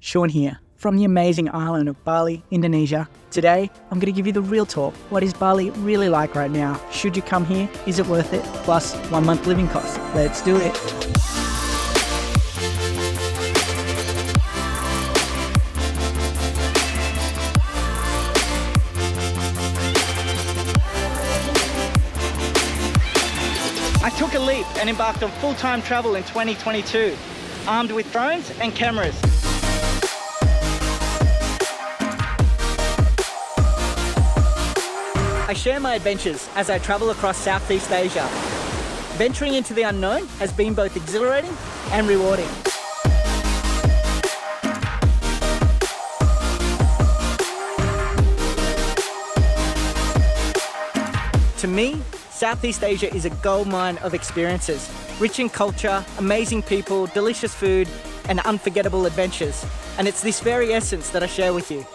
Sean here, from the amazing island of Bali, Indonesia. Today, I'm going to give you the real talk. What is Bali really like right now? Should you come here? Is it worth it? Plus, 1 month living costs. Let's do it. I took a leap and embarked on full-time travel in 2022, armed with drones and cameras. I share my adventures as I travel across Southeast Asia. Venturing into the unknown has been both exhilarating and rewarding. To me, Southeast Asia is a goldmine of experiences, rich in culture, amazing people, delicious food, and unforgettable adventures. And it's this very essence that I share with you.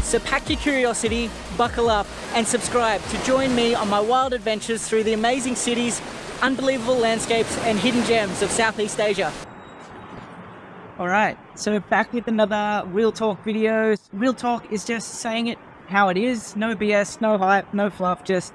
So pack your curiosity, buckle up, and subscribe to join me on my wild adventures through the amazing cities, unbelievable landscapes, and hidden gems of Southeast Asia. All right, so back with another Real Talk video. Real Talk is just saying it how it is. No BS, no hype, no fluff, just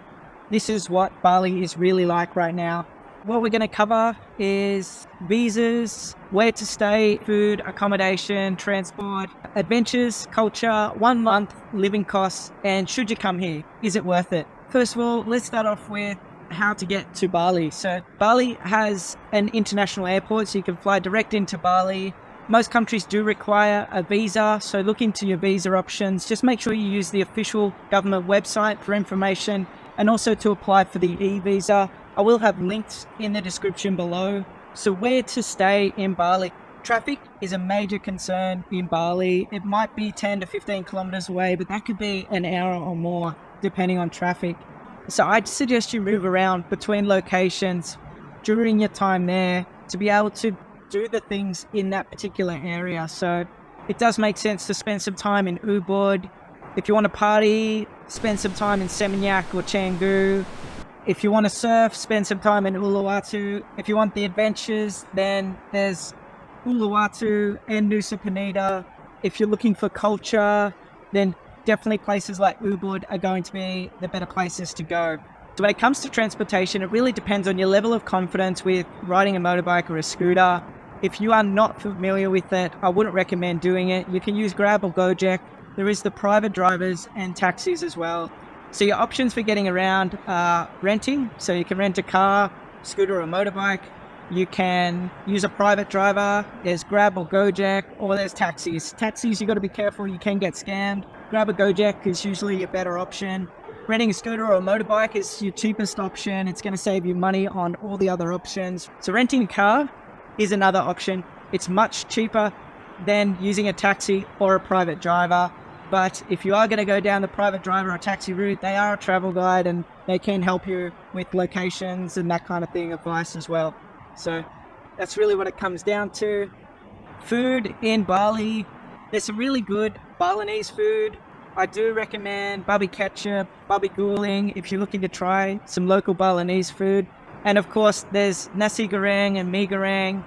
this is what Bali is really like right now. What we're gonna cover is visas, where to stay, food, accommodation, transport, adventures, culture, 1 month living costs, and should you come here, is it worth it? First of all, let's start off with how to get to Bali. So Bali has an international airport, so you can fly direct into Bali. Most countries do require a visa, so look into your visa options. Just make sure you use the official government website for information and also to apply for the e-visa. I will have links in the description below. So where to stay in Bali? Traffic is a major concern in Bali. It might be 10 to 15 kilometers away, but that could be an hour or more depending on traffic. So I'd suggest you move around between locations during your time there to be able to do the things in that particular area. So it does make sense to spend some time in Ubud. If you want to party, spend some time in Seminyak or Canggu. If you want to surf, spend some time in Uluwatu. If you want the adventures, then there's Uluwatu and Nusa Penida. If you're looking for culture, then definitely places like Ubud are going to be the better places to go. So when it comes to transportation, it really depends on your level of confidence with riding a motorbike or a scooter. If you are not familiar with it, I wouldn't recommend doing it. You can use Grab or Gojek. There is the private drivers and taxis as well. So your options for getting around are renting. So you can rent a car, scooter or motorbike. You can use a private driver. There's Grab or Gojek, or there's taxis. Taxis, you got to be careful, you can get scammed. Grab or Gojek is usually a better option. Renting a scooter or a motorbike is your cheapest option. It's going to save you money on all the other options. So renting a car is another option. It's much cheaper than using a taxi or a private driver. But if you are going to go down the private driver or taxi route, they are a travel guide and they can help you with locations and that kind of thing, advice as well. So that's really what it comes down to. Food in Bali, there's some really good Balinese food. I do recommend babi ketchup, babi guling if you're looking to try some local Balinese food. And of course, there's nasi goreng and mee goreng,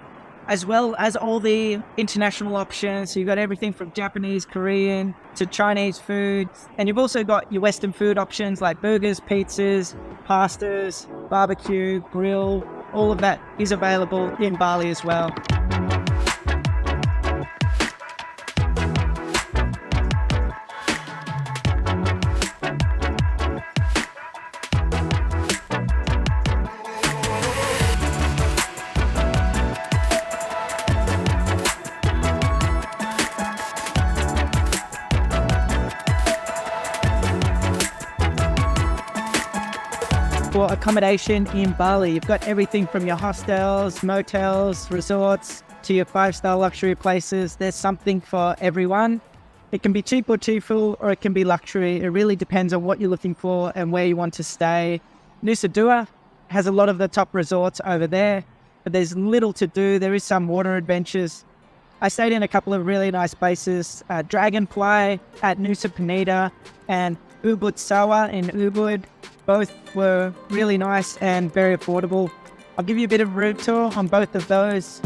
as well as all the international options. So you've got everything from Japanese, Korean to Chinese food. And you've also got your Western food options like burgers, pizzas, pastas, barbecue, grill. All of that is available in Bali as well. For accommodation in Bali, you've got everything from your hostels, motels, resorts, to your 5-star luxury places. There's something for everyone. It can be cheap or cheerful, or it can be luxury. It really depends on what you're looking for and where you want to stay. Nusa Dua has a lot of the top resorts over there, but there's little to do. There is some water adventures. I stayed in a couple of really nice places, Dragonfly at Nusa Penida and Ubud Sawa in Ubud. Both were really nice and very affordable. I'll give you a bit of route tour on both of those.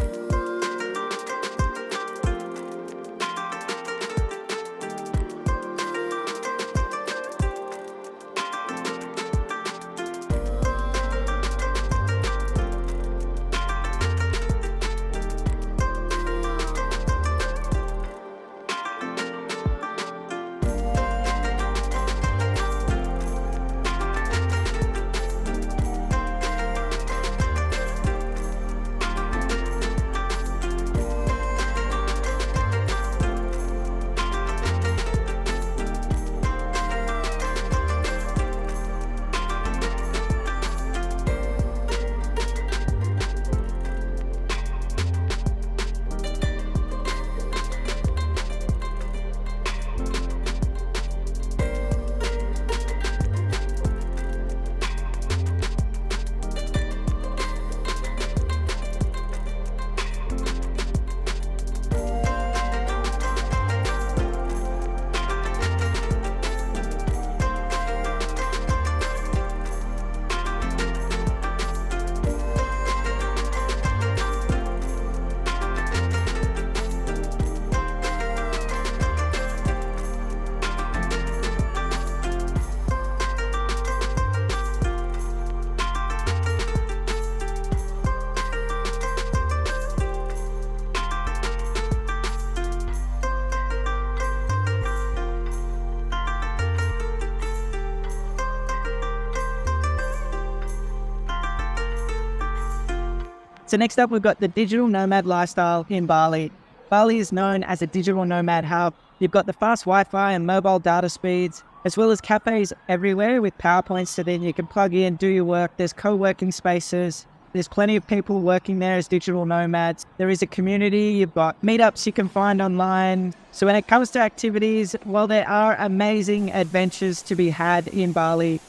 So next up, we've got the digital nomad lifestyle in Bali. Bali is known as a digital nomad hub. You've got the fast Wi-Fi and mobile data speeds, as well as cafes everywhere with power points so then you can plug in, do your work. There's co-working spaces. There's plenty of people working there as digital nomads. There is a community. You've got meetups you can find online. So when it comes to activities, well, there are amazing adventures to be had in Bali.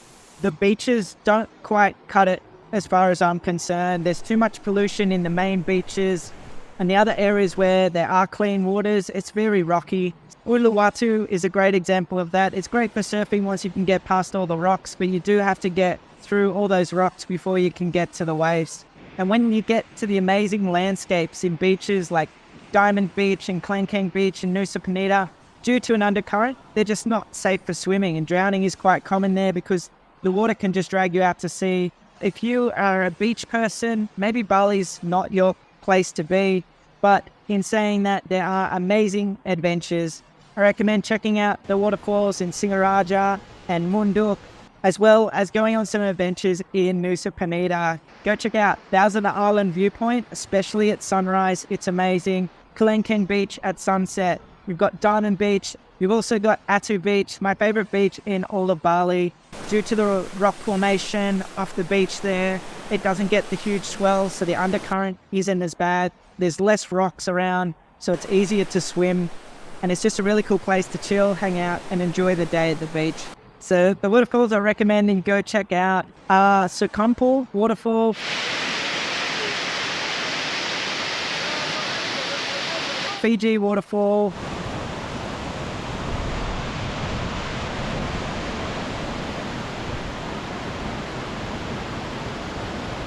The beaches don't quite cut it as far as I'm concerned. There's too much pollution in the main beaches, and the other areas where there are clean waters, it's very rocky. Uluwatu is a great example of that. It's great for surfing once you can get past all the rocks, but you do have to get through all those rocks before you can get to the waves. And when you get to the amazing landscapes in beaches like Diamond Beach and Klangkang Beach and Nusa Penida, due to an undercurrent, they're just not safe for swimming, and drowning is quite common there because the water can just drag you out to sea. If you are a beach person, maybe Bali's not your place to be, but in saying that, there are amazing adventures. I recommend checking out the waterfalls in Singaraja and Munduk, as well as going on some adventures in Nusa Penida. Go check out Thousand Island Viewpoint, especially at sunrise. It's amazing. Klangkang Beach at sunset. We've got Diamond Beach. We've also got Atu Beach, my favorite beach in all of Bali. Due to the rock formation off the beach there, it doesn't get the huge swells, so the undercurrent isn't as bad. There's less rocks around, so it's easier to swim. And it's just a really cool place to chill, hang out, and enjoy the day at the beach. So the waterfalls I recommend you go check out are Sukampul Waterfall, Fiji Waterfall,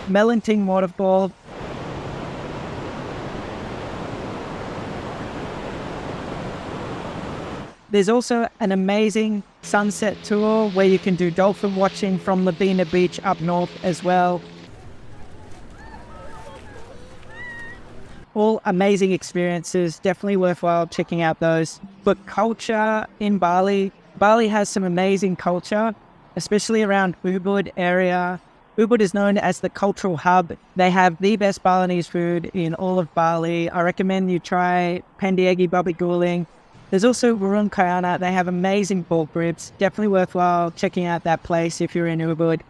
Melanting Waterfall, there's also an amazing sunset tour where you can do dolphin watching from Labina Beach up north as well. All amazing experiences, definitely worthwhile checking out those. But culture in Bali, Bali has some amazing culture, especially around Ubud area. Ubud is known as the cultural hub. They have the best Balinese food in all of Bali. I recommend you try Pandiegi Babi Guling. There's also Warung Kayana. They have amazing pork ribs. Definitely worthwhile checking out that place if you're in Ubud.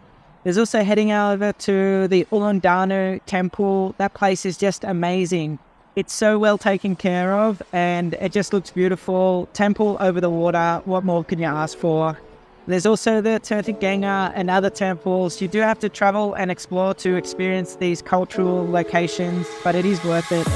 There's also heading over to the Uluwatu temple. That place is just amazing. It's so well taken care of and it just looks beautiful. Temple over the water. What more can you ask for? There's also the Tertiganga and other temples. You do have to travel and explore to experience these cultural locations, but it is worth it.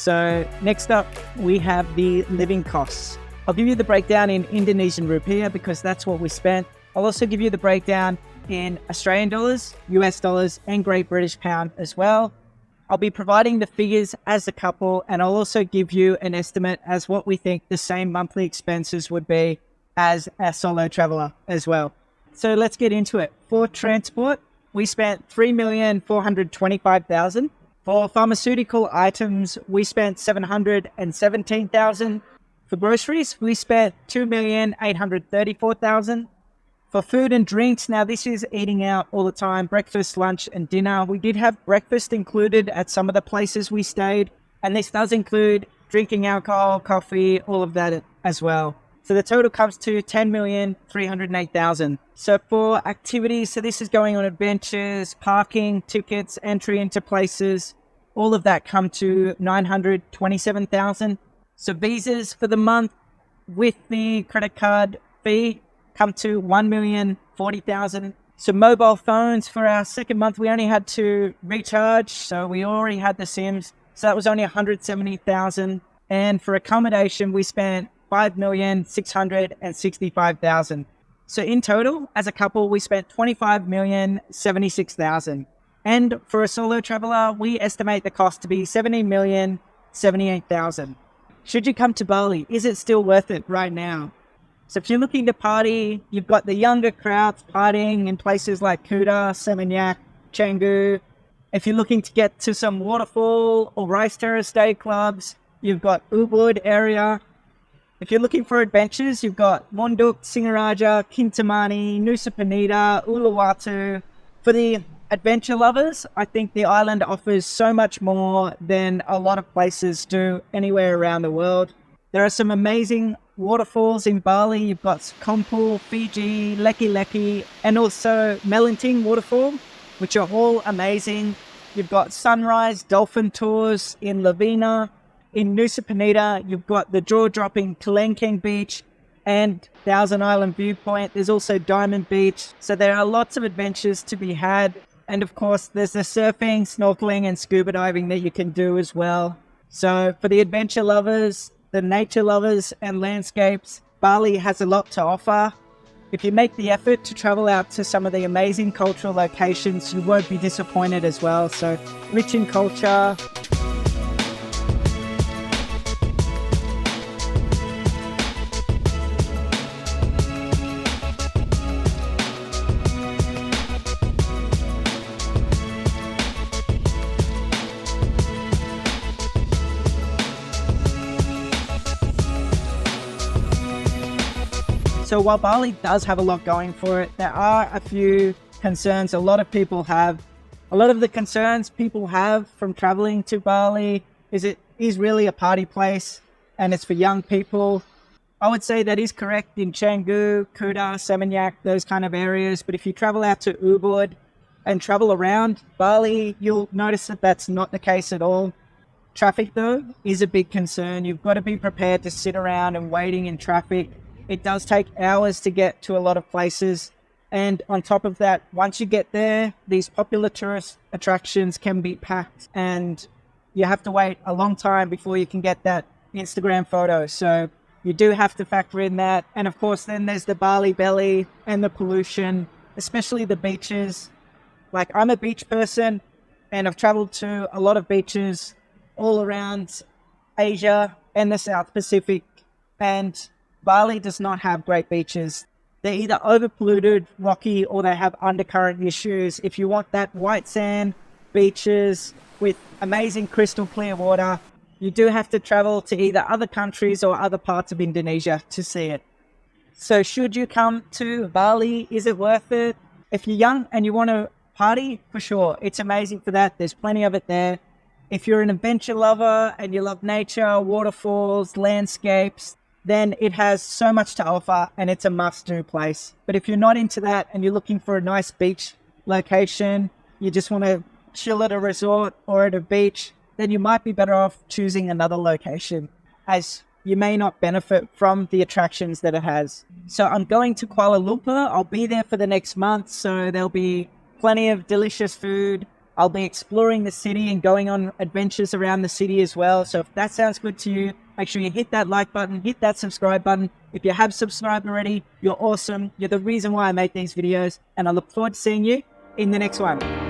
So next up, we have the living costs. I'll give you the breakdown in Indonesian rupiah because that's what we spent. I'll also give you the breakdown in Australian dollars, US dollars, and Great British pound as well. I'll be providing the figures as a couple, and I'll also give you an estimate as what we think the same monthly expenses would be as a solo traveler as well. So let's get into it. For transport, we spent 3,425,000. For pharmaceutical items, we spent 717,000. For groceries, we spent 2,834,000. For food and drinks, now this is eating out all the time, breakfast, lunch, and dinner. We did have breakfast included at some of the places we stayed, and this does include drinking alcohol, coffee, all of that as well. So the total comes to 10,308,000. So for activities, so this is going on adventures, parking, tickets, entry into places, all of that come to 927,000. So visas for the month with the credit card fee come to 1,040,000. So mobile phones for our second month, we only had to recharge. So we already had the SIMs. So that was only 170,000. And for accommodation, we spent 5,665,000. So in total, as a couple, we spent 25,076,000. And for a solo traveler, we estimate the cost to be 70,078,000. Should you come to Bali, is it still worth it right now? So if you're looking to party, you've got the younger crowds partying in places like Kuta, Seminyak, Canggu. If you're looking to get to some waterfall or rice terrace day clubs, you've got Ubud area. If you're looking for adventures, you've got Monduk, Singaraja, Kintamani, Nusa Penida, Uluwatu. For the adventure lovers, I think the island offers so much more than a lot of places do anywhere around the world. There are some amazing waterfalls in Bali. You've got Kompul, Fiji, Leki Leki, and also Melinting waterfall, which are all amazing. You've got sunrise dolphin tours in Lavina. In Nusa Penida, you've got the jaw-dropping Kelengkeng Beach and Thousand Island Viewpoint. There's also Diamond Beach. So there are lots of adventures to be had. And of course, there's the surfing, snorkeling, and scuba diving that you can do as well. So for the adventure lovers, the nature lovers, and landscapes, Bali has a lot to offer. If you make the effort to travel out to some of the amazing cultural locations, you won't be disappointed as well. So rich in culture. So while Bali does have a lot going for it, there are a few concerns a lot of people have. A lot of the concerns people have from traveling to Bali is it is really a party place and it's for young people. I would say that is correct in Canggu, Kuta, Seminyak, those kind of areas. But if you travel out to Ubud and travel around Bali, you'll notice that that's not the case at all. Traffic, though, is a big concern. You've got to be prepared to sit around and waiting in traffic. It does take hours to get to a lot of places. And on top of that, once you get there, these popular tourist attractions can be packed and you have to wait a long time before you can get that Instagram photo. So you do have to factor in that. And of course, then there's the Bali belly and the pollution, especially the beaches. Like, I'm a beach person and I've traveled to a lot of beaches all around Asia and the South Pacific. And Bali does not have great beaches. They're either overpolluted, rocky, or they have undercurrent issues. If you want that white sand beaches with amazing crystal clear water, you do have to travel to either other countries or other parts of Indonesia to see it. So should you come to Bali, is it worth it? If you're young and you want to party, for sure, it's amazing for that. There's plenty of it there. If you're an adventure lover and you love nature, waterfalls, landscapes, then it has so much to offer and it's a must-do place. But if you're not into that and you're looking for a nice beach location, you just want to chill at a resort or at a beach, then you might be better off choosing another location, as you may not benefit from the attractions that it has. So I'm going to Kuala Lumpur. I'll be there for the next month, so there'll be plenty of delicious food, I'll be exploring the city and going on adventures around the city as well. So if that sounds good to you, make sure you hit that like button, hit that subscribe button. If you have subscribed already, you're awesome. You're the reason why I make these videos, and I look forward to seeing you in the next one.